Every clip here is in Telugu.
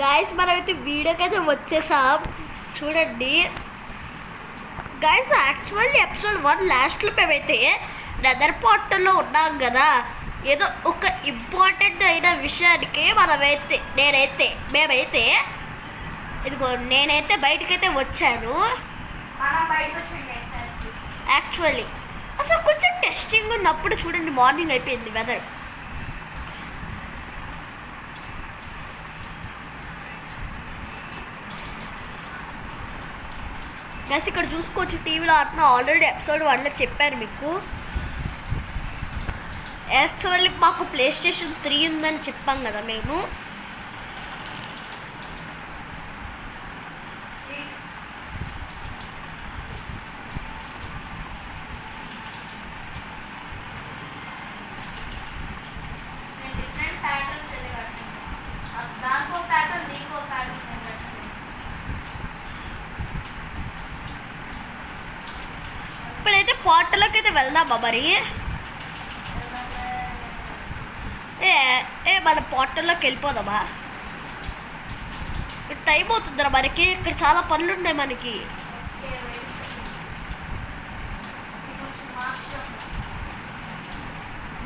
గాయస్ మనమైతే వీడియోకి అయితే వచ్చేసాం చూడండి. గాయస్ యాక్చువల్లీ ఎపిసోడ్ 1 లాస్ట్లో మేమైతే నెదర్ పోర్టల్లో ఉన్నాం కదా. ఏదో ఒక ఇంపార్టెంట్ అయిన విషయానికి మేమైతే ఇదిగో నేనైతే బయటకైతే వచ్చాను. యాక్చువల్లీ అసలు కొంచెం టెస్టింగ్ ఉన్నప్పుడు చూడండి, మార్నింగ్ అయిపోయింది వెదర్. గైస్ ఇక్కడ చూసుకోవచ్చు, టీవీలో ఆడుతున్న. ఆల్రెడీ ఎపిసోడ్ 1లో చెప్పాను మీకు. యాక్చువల్లీ మాకు ప్లే స్టేషన్ 3 ఉందని చెప్పాం కదా మేము. ఇప్పుడైతే పోర్టల్లోకి అయితే వెళ్దామా మరి? మన పోర్టల్లోకి వెళ్ళిపోదామా? టైం అవుతుందిరా మనకి, ఇక్కడ చాలా పనులు ఉన్నాయి మనకి.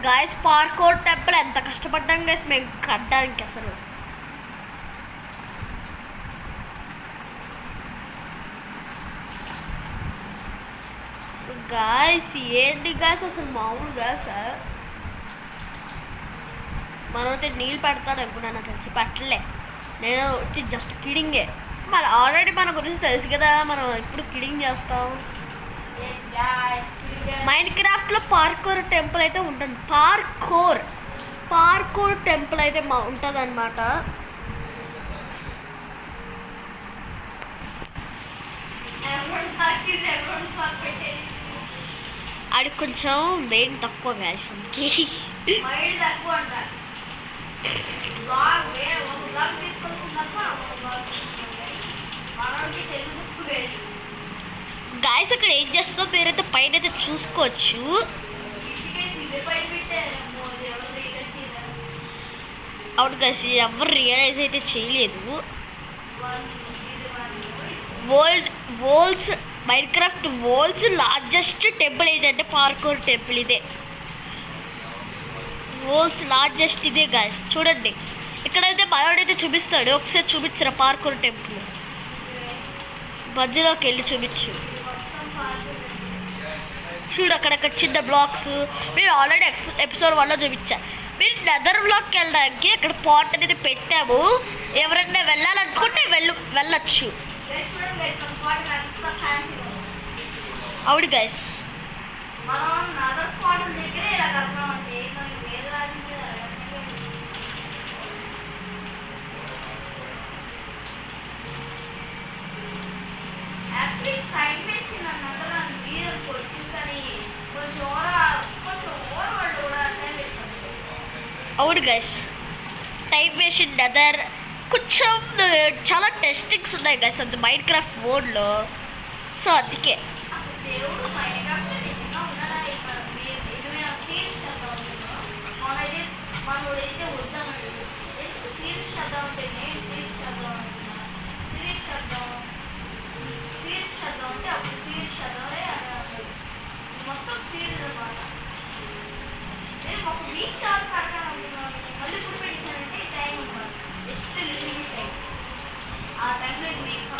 గాయస్ పార్కోర్ టెంపుల్ ఎంత కష్టపడ్డాం గాయస్ మేము కట్టడానికి. అసలు గాయస్ ఏంటి గాయస్ అసలు మామూలుగా సార్ మనమైతే నీళ్ళు పెడతాను అనుకున్నాను, తెలిసి పట్టలే. నేను జస్ట్ కిడింగే. మరి ఆల్రెడీ మన గురించి తెలుసు కదా, మనం ఇప్పుడు కిడింగ్ చేస్తాం. మైన్క్రాఫ్ట్లో పార్కోర్ టెంపుల్ అయితే ఉంటుంది. పార్కోర్ టెంపుల్ అయితే ఉంటుంది అన్నమాట. అది కొంచెం మెయిన్ తక్కువ గాయస్, అందుకే గాయస్ అక్కడ ఏం చేస్తుందో మీరైతే పైన అయితే చూసుకోవచ్చు. అవును గాయస్, ఎవరు రియలైజ్ అయితే చేయలేదు. మైన్క్రాఫ్ట్ వరల్డ్స్ లార్జెస్ట్ టెంపుల్ ఏదంటే పార్కోర్ టెంపుల్. ఇదే వరల్డ్స్ లార్జెస్ట్ ఇదే గాయస్. చూడండి ఇక్కడైతే మనోడైతే చూపిస్తాడు. ఒకసారి చూపించరా పార్కోర్ టెంపుల్? మధ్యలోకి వెళ్ళి చూపించు. చూడు అక్కడక్కడ చిన్న బ్లాక్స్. మీరు ఆల్రెడీ ఎపిసోడ్ 1లో చూపించారు. మీరు నెదర్ బ్లాక్కి వెళ్ళడానికి అక్కడ పాట్ అనేది పెట్టాము. ఎవరైనా వెళ్ళాలనుకుంటే వెళ్ళొచ్చు. అవును గైస్, అవును గైస్ టైం వేస్ట్ నెదర్ కొంచెం చాలా టెస్టింగ్స్ ఉన్నాయి గైస్ అంత మైన్క్రాఫ్ట్ వరల్డ్లో. సో అందుకే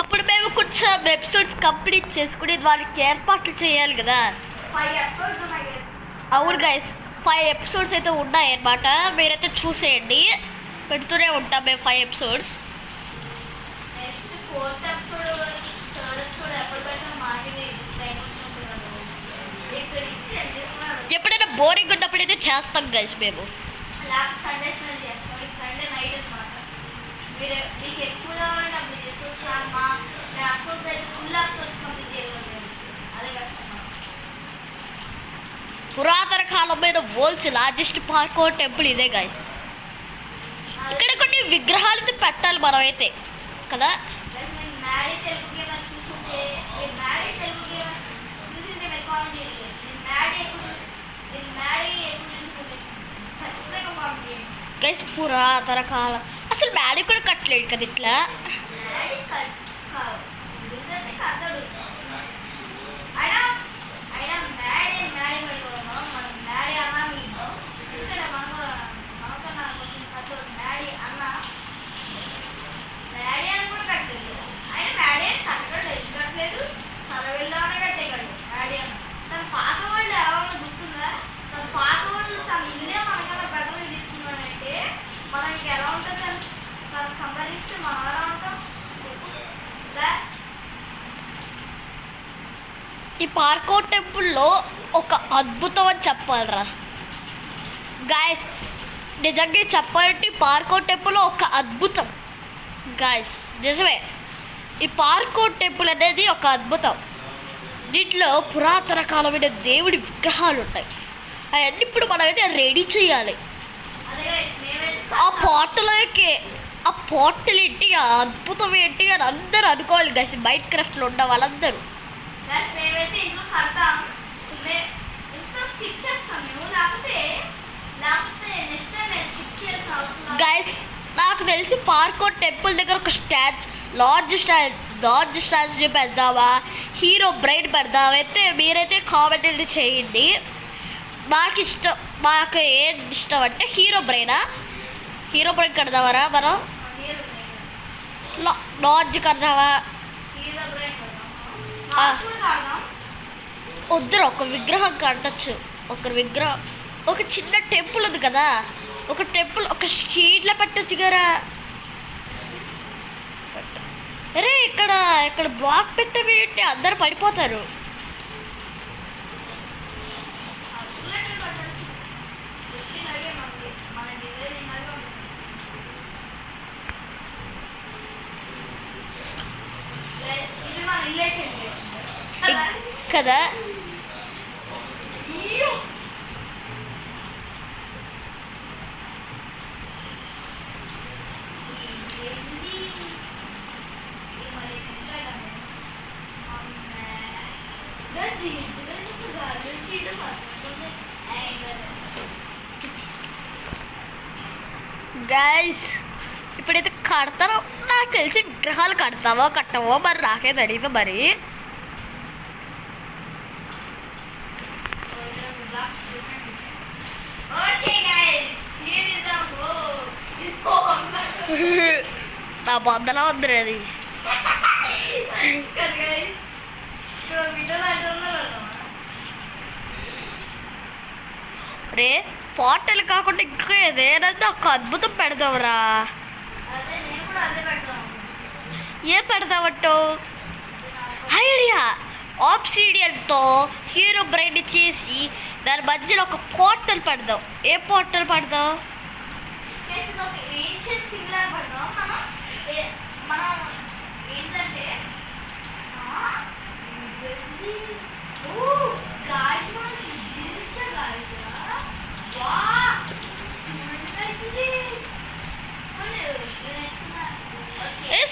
అప్పుడు మేము కొంచెం ఎపిసోడ్స్ కంప్లీట్ చేసుకుని వాళ్ళకి ఏర్పాట్లు చేయాలి కదా. అవును గైస్ 5 ఎపిసోడ్స్ అయితే ఉన్నాయి అన్నమాట. మీరైతే చూసేయండి, పెడుతూనే ఉంటాం మేము 5 ఎపిసోడ్స్. ఎప్పుడైనా బోరింగ్ ఉన్నప్పుడు అయితే చేస్తాం గైస్ మేము. పురాతన కాలమైన వరల్డ్స్ లార్జెస్ట్ పార్కోర్ టెంపుల్ ఇదే గైస్. ఇక్కడ కొన్ని విగ్రహాలతో పెట్టాలి మనం అయితే కదా. గైస్ పురాతన కాలం అసలు మ్యాడీ కూడా కట్టలేడు కదా ఇట్లా. ఈ పార్కో టెంపుల్లో ఒక అద్భుతం అని చెప్పాలరా గాయస్. నిజంగా చెప్పాలంటే పార్కో టెంపుల్ ఒక అద్భుతం గాయస్, నిజమే. ఈ పార్కో టెంపుల్ అనేది ఒక అద్భుతం. దీంట్లో పురాతన కాలమైన దేవుడి విగ్రహాలు ఉంటాయి. అవన్నీ ఇప్పుడు మనమైతే రెడీ చేయాలి. ఆ పోర్టల్కి ఆ పోర్టల్ ఏంటి, ఆ అద్భుతం ఏంటి అని అందరూ అనుకోవాలి గైస్. మైండ్ క్రాఫ్ట్లో ఉన్న వాళ్ళందరూ గైస్. నాకు తెలిసి పార్కో టెంపుల్ దగ్గర ఒక లార్జ్ స్టాచ్యూ పెడదామా, హీరో బ్రైడ్ పెడదామా అయితే మీరైతే కామెంట్ చేయండి. మాకు ఏం ఇష్టం అంటే హీరో బ్రైడ్ కడదామరా మనం, లార్జ్ కడదామా. వద్దరు ఒక విగ్రహం కట్టచ్చు. ఒక చిన్న టెంపుల్ ఉంది కదా, ఒక టెంపుల్ ఒక షీట్లో పెట్టచ్చు కదా. అరే ఇక్కడ బ్లాక్ పెట్టబెట్టి అందరు పడిపోతారు. కదా గైస్, ఇప్పుడైతే కడతారో నాకు తెలిసి విగ్రహాలు కడతావో కట్టవో మరి నాకే తెలియదు. మరి నా బొందలా ఉంది అది. రే పోర్టల్ కాకుండా ఇంకా ఏదైనా ఒక అద్భుతం పెడదావురా. ఏం పెడతావట్టు ఐడియా? ఆబ్సిడియన్తో హీరో బ్రైడ్ చేసి దాని మధ్యలో ఒక పోర్టల్ పెడదాం. ఏ పోర్టల్ పెడదాం?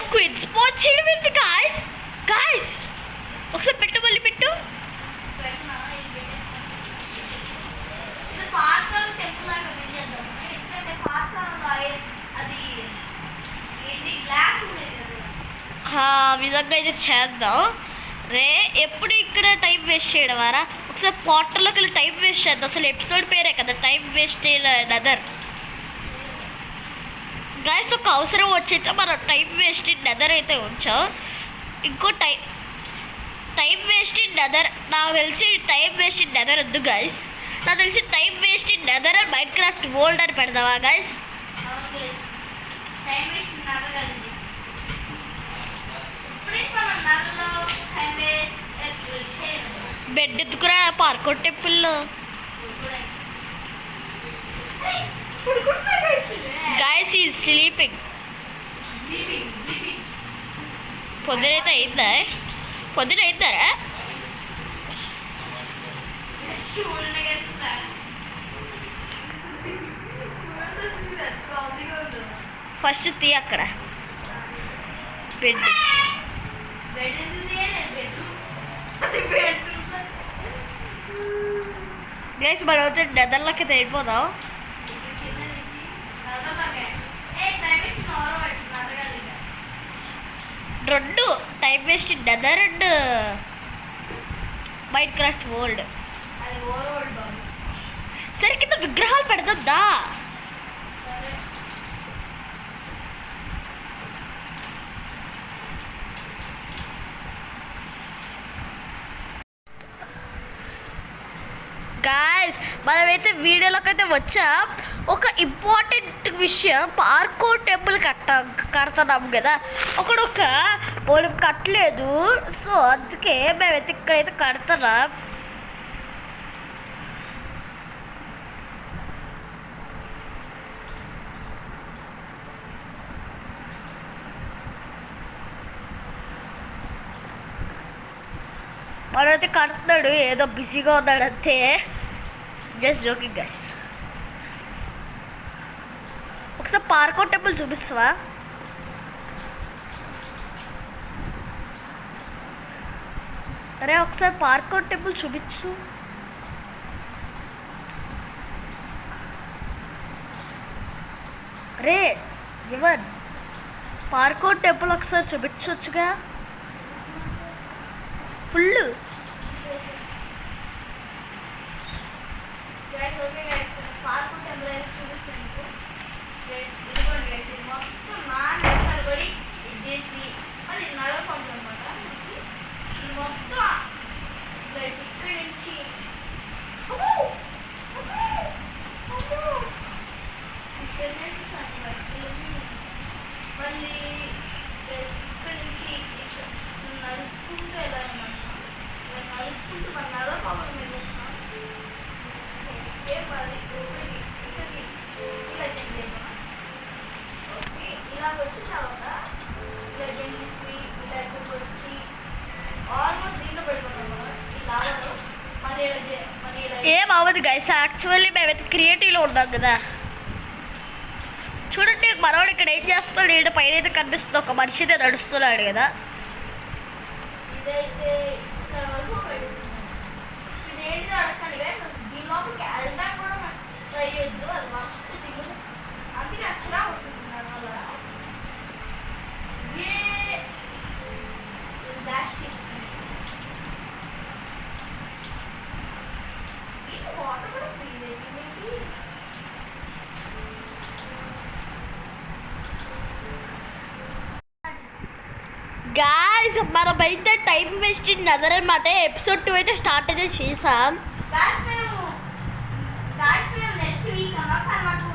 స్క్విడ్ స్పాట్ చేయడం ఏంటి గాయస్? ఒకసారి పెట్టు, మళ్ళీ పెట్టు. విధంగా అయితే చేద్దాం రే. ఎప్పుడు ఇక్కడ టైం వేస్ట్ చేయడం వారా? ఒకసారి పోర్టల్లోకి వెళ్ళి టైం వేస్ట్ చేద్దాం. అసలు ఎపిసోడ్ పేరే కదా టైం వేస్ట్ నెదర్ గాయస్. ఒక అవసరం వచ్చైతే మనం టైం వేస్ట్ ఇన్ నెదర్ అయితే ఉంచాం. ఇంకో టైం వేస్ట్ ఇన్ నెదర్ నాకు తెలిసి టైం వేస్ట్ ఇన్ నెదర్ వద్దు గాయస్. నాకు తెలిసి time waste in nether and Minecraft world అని పెడదామా గాయస్? బెడ్ ఎత్తుకురా పార్కో టెంపుల్లో. Guys is sleeping. పొద్దునైతే అయిందారా? ఫస్ట్ తీ అక్కడ బెడ్. గైస్ మనం అయితే నెదర్లోకి వెళ్ళిపోదాం. రెండు time waste nether and Minecraft world. సరే కింద విగ్రహాలు పెడదా. గాయ్స్ మనమైతే వీడియోలోకి అయితే వచ్చాం. ఒక ఇంపార్టెంట్ విషయం, పార్కోర్ టెంపుల్ కడుతున్నాం కదా, ఒక వాళ్ళు కట్టలేదు. సో అందుకే మేమైతే ఇక్కడైతే కడుతున్నాం. మనైతే కడుతున్నాడు, ఏదో బిజీగా ఉన్నాడు అంతే. Just joking guys. ఒకసారి పార్కోర్ టెంపుల్ చూపిస్తావా? అరే ఒకసారి పార్కోర్ టెంపుల్ చూపించు. అరే ఎవర్ పార్కోర్ టెంపుల్ ఒకసారి చూపించవచ్చుగా. ఫుల్ మళ్ళీ ఇక్కడ నుంచి నడుచుకుంటూ వెళ్ళాలన్నమాట. నడుచుకుంటూ మన నగర పాపం వెళ్ళొస్తాం. ఇక్కడికి ఇలా చెప్పేమా. ఓకే ఇలా వచ్చిన తర్వాత ఇలా జెండిసి ఇలా ఇక్కడికి వచ్చి ఆల్మోస్ట్ దీంట్లో పెట్టుకున్నాం మనం ఈ లాభంలో. మళ్ళీ ఇలా ఏం అవ్వదు గైస్. యాక్చువల్లీ మేమైతే క్రియేటివ్లో ఉన్నాం కదా. చూడండి మనవాడు ఇక్కడ ఏం చేస్తున్నాడు, ఇక్కడ పైన అయితే కనిపిస్తుంది ఒక మనిషి అయితే నడుస్తున్నాడు కదా. ఇదైతే ఇక్కడ వరకు ఇదేంటిది అడగండి గైస్. దీని లోపలికి వెళ్ళడానికి కూడా ట్రై చేయొద్దు, అది మస్తు దిగుతుంది. అందుకే అక్షరా వస్తుంది దానివల్ల. డాష్ చేస్తుంది. వాటర్ కూడా ఫ్రీ. గాయ్స్ మనమైతే టైం వేస్ట్ నజర్ అనమాట. ఎపిసోడ్ 2 అయితే స్టార్ట్ అయితే చేసాం. మేము నెక్స్ట్ వీక్ అన్నమాట. కానీ మాకు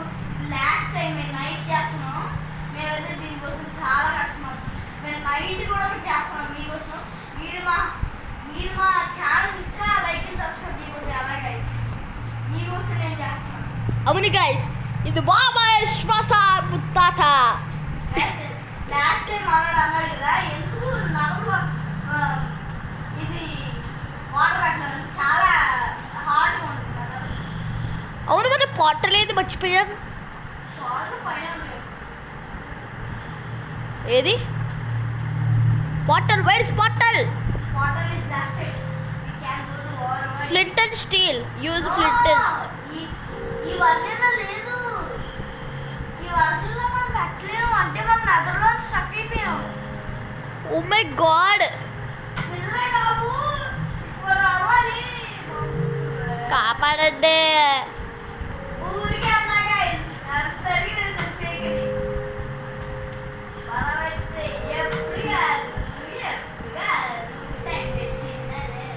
లాస్ట్ టైం మేము నైట్ చేస్తున్నాం. మేమైతే దీనికోసం చాలా కష్టపడుతున్నాం. మేము నైట్ కూడా చేస్తున్నాం మీకోసం. మీరు మా ఛానల్ ఇంకా లైక్ సబ్స్క్రైబ్ చేయకపోతే అలా గైస్ మీకోసం నేను చేస్తాను. అవును గైస్, ఇది బాబా శ్వాస ముత్తాత. లాస్ట్ టైం మనోడు అన్నాడు కదా, ఎందుకు నవ్వు ఇది వాటర్ పెట్టడం చాలా హార్డ్గా ఉంటుంది కదా. అవును మరి పాటర్ లేదు, మర్చిపోయాం. వాటర్ పైన ఏది bottle? Where is bottle? Water is lasted. We can go to water. Flint and steel. Use flint and ఈ వర్షన్లో లేదు. ఈ వర్షన్లో మనం పెట్టలేము. అంటే మనం నగరంలో స్టక్ అయిపోయాం. Oh my god. నిజమే బాబు, ఇప్పుడు రావాలి. కాపాడండి. ఊరికే అన్నా గైస్, పెరిగింది ఫేక్ అని. మనమైతే ఎప్పుడు కాదు టైం వేస్ట్ చేసినదే.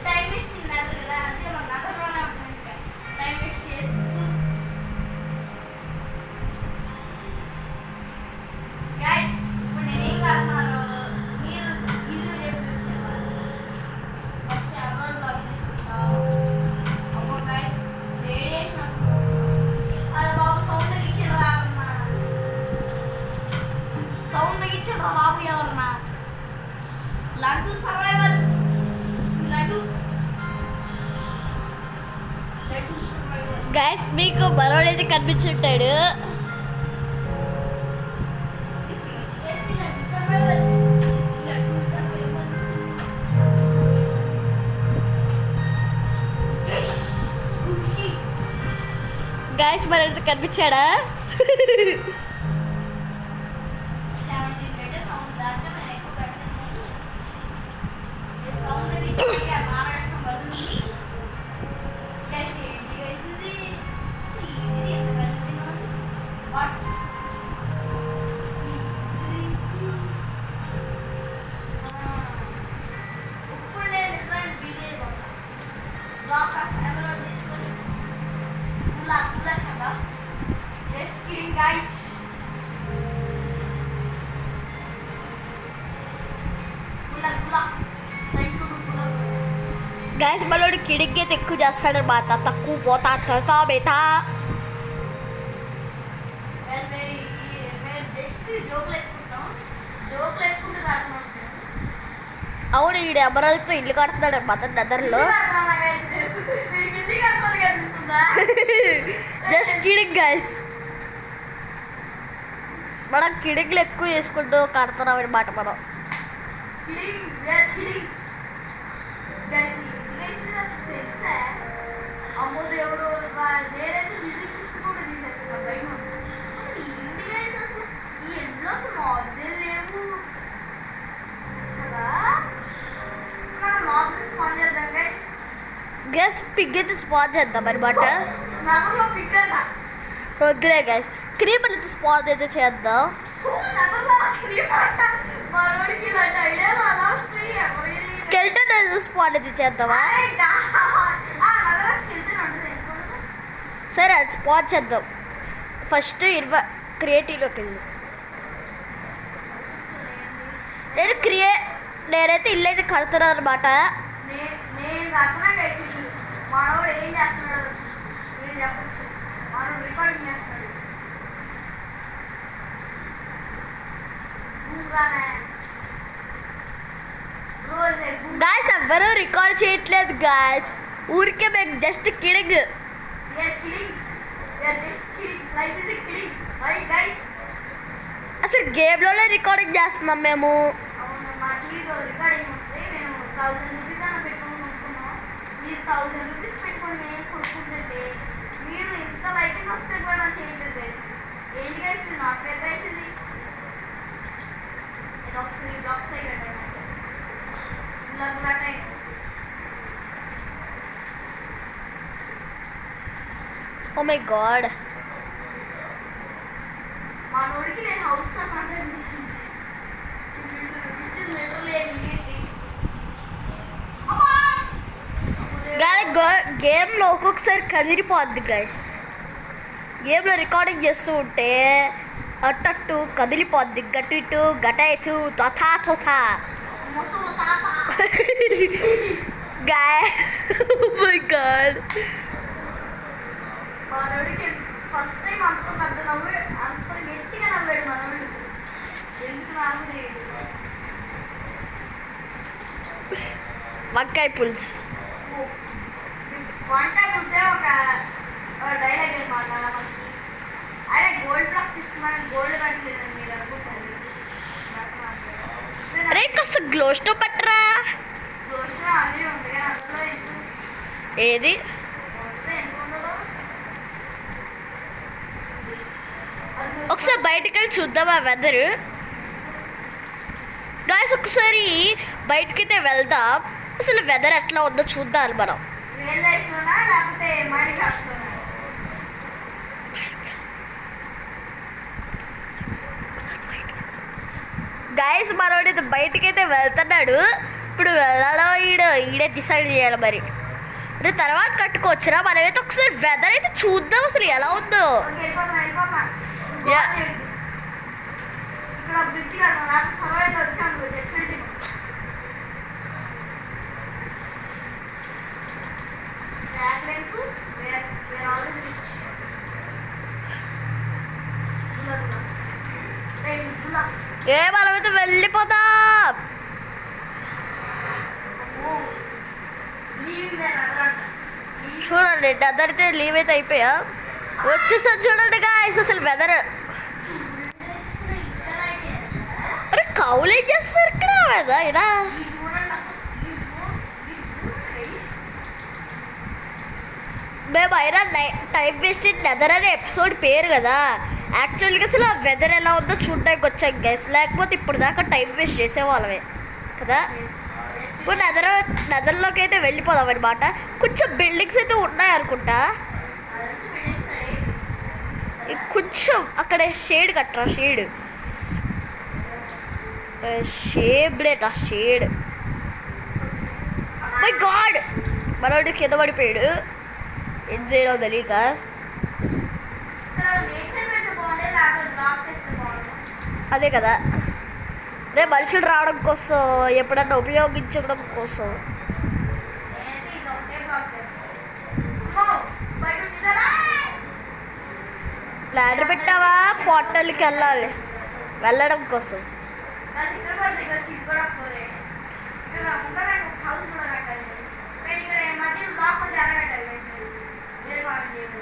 టైం వేస్ట్ చేసినారు కదా, అంతే మన నగరంలోనే ఉంటుంది. టైం వేస్ట్ చేస్తూ గైస్ ఇప్పుడు నేనేం కాస్తున్నాను మీరు ఈజీగా చెప్పొచ్చేవాళ్ళు. ఫస్ట్ ఎవరు లవ్ తీసుకుంటావు. అమ్మో గైస్ రేడియేషన్ వస్తుంది. అది బాబు సౌండ్ తగ్గించాడు రావన్నా. సౌండ్ తగ్గించాడు రా బాబు ఎవరన్నా. Laddu survival. Laddu survival. Guys మీకు మనోడైతే కనిపించుంటాడు. Laddu survival. Laddu survival. Guys మనోడైతే కనిపించాడా? గైస్ మనోడు కిడికి ఎక్కువ చేస్తాడనమాట, తక్కువ పోతా తతా బేతా. మేము జస్ట్ జోకులు వేసుకుంటాం, జోకులు వేసుకుంటూ కారణం అవును, ఈడు ఎమరాలతో ఇల్లు కడుతున్నాడు అనమాట నెదర్లో. జస్ట్ కిడింగ్ గైస్, మనం కిడింగ్లు ఎక్కువ వేసుకుంటూ కడుతున్నాం అనమాట మనం. అమ్మో దేవుడు, నేనైతే విజిట్ కూడా తీసేస్తాను భయం. అసలు ఏంటి గైస్, అసలు ఈ ఎండ్లో అసలు మాబ్జీలు లేవు కదా. మనం మాబ్జీ స్పాన్ చేద్దాం గైస్. గైస్ పిగ్ అయితే స్పాన్ చేద్దాం అనమాట. నగర్లో పిక్ అంట. వద్దులే గైస్, క్రీపర్ అయితే స్పాన్ అయితే చేద్దాం. నగర్లో క్రీమ్ అంట. మరోడికి ఇలాంటి ఐడియా అలా వస్తాయి. స్కెల్టన్ అయితే స్పాన్ అయితే చేద్దామా? సరే అది స్పాన్ చేద్దాం. ఫస్ట్ 20 క్రియేటివ్లోకి వెళ్ళి నేనైతే ఇల్లు అయితే కడుతున్నాను అనమాట. నేను కడుతున్నాను గైస్ ఇల్లు. మనోడు ఏం చేస్తున్నాడు మీరు చెప్పచ్చు. మనోడు రికార్డింగ్ చేస్తున్నాడు. గాయస్ ఎవ్వరూ రికార్డ్ చేయట్లేదు గాయస్, ఊరికే మేము జస్ట్ కిడింగ్. అసలు గేమ్లోనే రికార్డింగ్ చేస్తున్నాం మేము. అవును, మా టీవీలో రికార్డింగ్ ఉంటుంది. మేము 1000 రూపీస్ అన్న పెట్టుకొని కొనుక్కున్నాం. మీరు 1000 రూపీస్ పెట్టుకొని మేము కొనుక్కుంటుంటే మీరు ఇంత లైటింగ్ వస్తే కూడా చేయట్లేదు గైస్. ఏంటి గైస్, ఇది నాట్ ఫేర్ గైస్. ఇది ఒక 3 బ్లాక్స్ అయ్యి టైం అంటే ఇలా టైం. ఓ మై గాడ్, మా నోడికి నేను హౌస్ కట్టాలంటే అనిపించింది. గేమ్లో ఒక్కొక్కసారి కదిలిపోద్ది గైస్. గేమ్లో రికార్డింగ్ చేస్తూ ఉంటే అట్టట్టు కదిలిపోద్ది. గట్టిటు గటైటు తథా తథా గైస్. ఓ మై గాడ్, మనోడికి ఫస్ట్ టైం అంత పెద్ద నవ్వు, అంత గట్టిగా నవ్వాడు మనోడు. ఎందుకు నాకు తెలియదు. వంకాయ పులుసు. వంట చూసే ఒక డైలాగ్ అనమాట మనకి. అరే గోల్డ్ బ్లాక్ తీసుకున్నాను, గోల్డ్ కట్టలేదని మీరు అనుకుంటారు. అరే కాస్త గ్లో స్టవ్ పట్టరా. రోజు అన్నీ ఉంది కానీ అందులో ఎందుకు ఏది ఎంత ఉండదు. ఒకసారి బయటకు వెళ్ళి చూద్దామా వెదర్. గాయస్ ఒకసారి బయటకైతే వెళ్దాం, అసలు వెదర్ ఎట్లా ఉందో చూద్దాం మనం. రియల్ లైఫ్లోనా లేకపోతే మైండ్ క్రాఫ్ట్లోనా? గాయస్ మనోడైతే బయటకైతే వెళ్తున్నాడు. ఇప్పుడు వెళ్ళాలో ఈడే డిసైడ్ చేయాలి మరి. అంటే తర్వాత కట్టుకోవచ్చురా. మనమైతే ఒకసారి వెదర్ అయితే చూద్దాం అసలు ఎలా ఉందో. Yeah. ఇక్కడ బ్రిడ్జ్ కదా, నాకు సర్వైవ్ వచ్చాను just track length where always rich. ఏ మనమైతే వెళ్ళిపోతాం. చూడండి వెదర్ అయితే లీవ్ అయితే అయిపోయా వచ్చేసారి. చూడండి గాయస్ అసలు వెదర్. అరే కౌలు ఏం చేస్తారు ఇక్కడ వెదర్. మేము అయినా టైం వేస్ట్ వెదర్ అనే ఎపిసోడ్ పేరు కదా. యాక్చువల్గా అసలు ఆ వెదర్ ఎలా ఉందో చూడడానికి వచ్చాం గైస్, లేకపోతే ఇప్పుడు దాకా టైం వేస్ట్ చేసేవాళ్ళమే కదా. ఇప్పుడు నదర్లోకి అయితే వెళ్ళిపోదాం అనమాట. కొంచెం బిల్డింగ్స్ అయితే ఉన్నాయి అనుకుంటా. కొంచెం అక్కడ షేడ్ కట్టరా, షేడ్ షేడ్. మై గాడ్, మనోడి కింద పడిపోయాడు. ఏం చేయడం తెలియక. అదే కదా, రే మనుషులు రావడం కోసం, ఎప్పుడన్నా ఉపయోగించడం కోసం. ల్యాడర్ పెట్టావా పోర్టల్కి వెళ్ళడం కోసం. నాకు ఇక్కడ పడితే వచ్చి ఇది కూడా పోరే ఇక్కడ ఉండడానికి ఒక హౌస్ కూడా కట్టాలి కానీ ఇక్కడ మధ్యలో బ్లాక్ ఉంటే అలా కట్టాలి వేరే వాళ్ళు చేయడం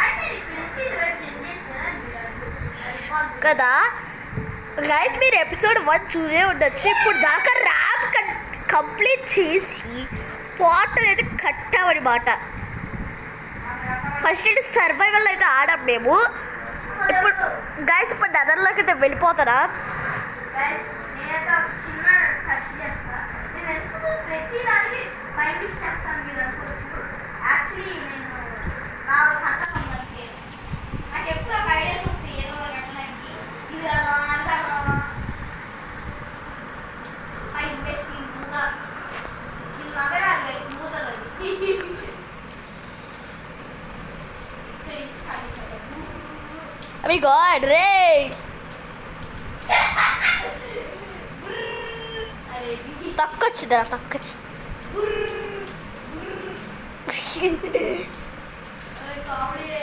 అయితే ఇక్కడ నుంచి ఇది వైపు జనరేషన్ కదా గైస్, మీరు ఎపిసోడ్ 1 చూసే ఉండొచ్చు. ఇప్పుడు దాకా ర్యాప్ కంప్లీట్ చేసి పోర్టల్ అయితే కట్టామన్నమాట. ఫస్ట్ అయితే సర్వైవల్ అయితే ఆడాం మేము. ఇప్పుడు గైస్ ఇప్పుడు నెదర్లోకి అయితే వెళ్ళిపోతారా? నేనైతే ఒక చిన్న టచ్ చేస్తా. నేను ఎందుకు ప్రతి దానికి మిస్ చేస్తాను మీరు అనుకోవచ్చు. యాక్చువల్లీ నేను నా కట్టడం మనకి నాకు ఎప్పుడు ఒక ఐడియాస్ వస్తాయి ఏదో ఒక కట్టడానికి. ఇది అలా అంటాను పైకి బెస్ట్ మూత ఇది మగరాదు మూతలు ఇక్కడ నుంచి సాగించాలి. అవి గాడ్ రే తక్కువచ్చిందిరా తక్కువచ్చింది. కామెడీ